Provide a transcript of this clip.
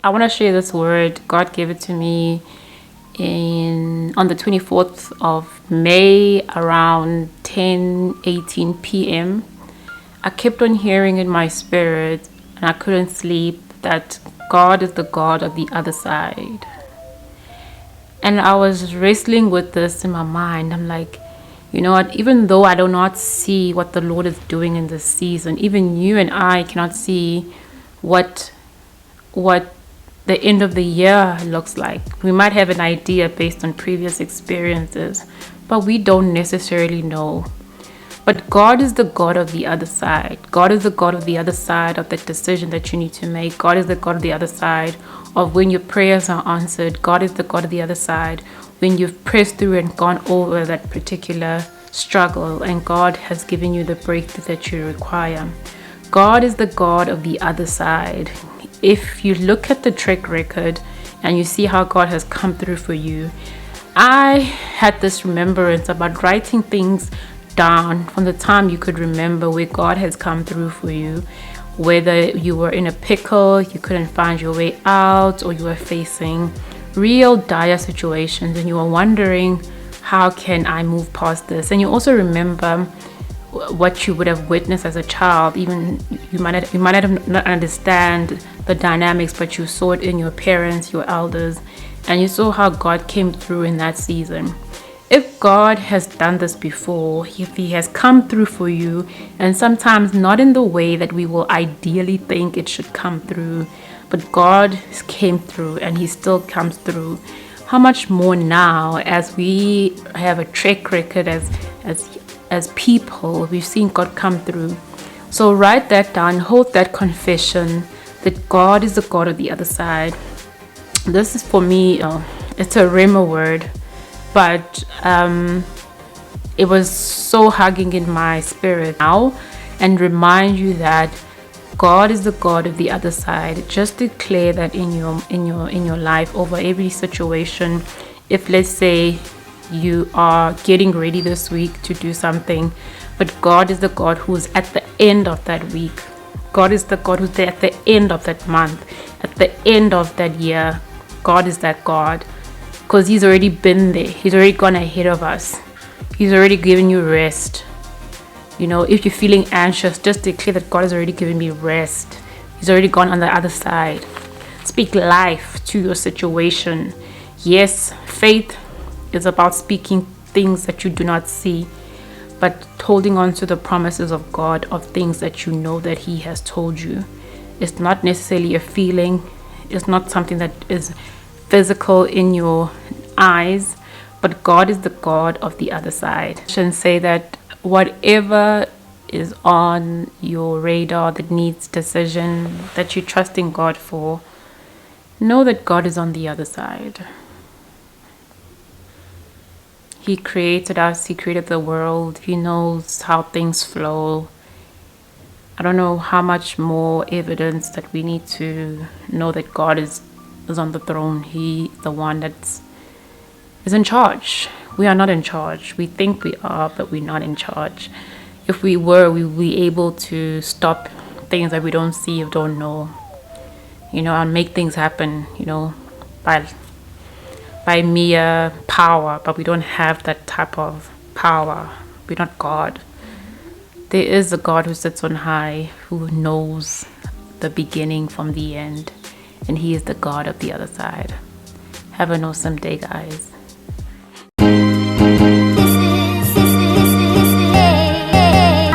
I want to share this word. God gave it to me on the 24th of May around 10:18 p.m. I kept on hearing in my spirit, and I couldn't sleep, that God is the God of the other side. And I was wrestling with this in my mind. I'm like, you know what, even though I do not see what the Lord is doing in this season, even you and I cannot see what the end of the year looks like. We might have an idea based on previous experiences, but we don't necessarily know. But God is the God of the other side. God is the God of the other side of the decision that you need to make. God is the God of the other side of when your prayers are answered. God is the God of the other side when you've pressed through and gone over that particular struggle, and God has given you the breakthrough that you require. God is the God of the other side. If you look at the track record and you see how God has come through for you, I had this remembrance about writing things down from the time you could remember where God has come through for you. Whether you were in a pickle, you couldn't find your way out, or you were facing real dire situations and you were wondering, how can I move past this? And you also remember what you would have witnessed as a child. Even you might have not understand the dynamics, but you saw it in your parents, your elders, and you saw how God came through in that season. If God has done this before, if He has come through for you, and sometimes not in the way that we will ideally think it should come through, but God came through and He still comes through, how much more now, as we have a track record as people, we've seen God come through. So write that down, hold that confession that God is the God of the other side. This is for me, it's a rhema word, but it was so hugging in my spirit now, and remind you that God is the God of the other side. Just declare that in your life over every situation. If, let's say, you are getting ready this week to do something, but God is the God who's at the end of that week. God is the God who's there at the end of that month, at the end of that year. God is that God, because He's already been there. He's already gone ahead of us. He's already given you rest. You know, if you're feeling anxious, just declare that God has already given me rest. He's already gone on the other side. Speak life to your situation. Yes, faith is about speaking things that you do not see, but holding on to the promises of God, of things that you know that He has told you. It's not necessarily a feeling. It's not something that is physical in your eyes, but God is the God of the other side. I should say that whatever is on your radar that needs decision, that you trust in God for, know that God is on the other side. He created us. He created the world. He knows how things flow. I don't know how much more evidence that we need to know that God is on the throne. He, the one that's is in charge. We are not in charge. We think we are, but we're not in charge. If we were, we would be able to stop things that we don't see or don't know, and make things happen, by mere power. But we don't have that type of power. We're not God. There is a God who sits on high, who knows the beginning from the end, and He is the God of the other side. Have an awesome day, guys.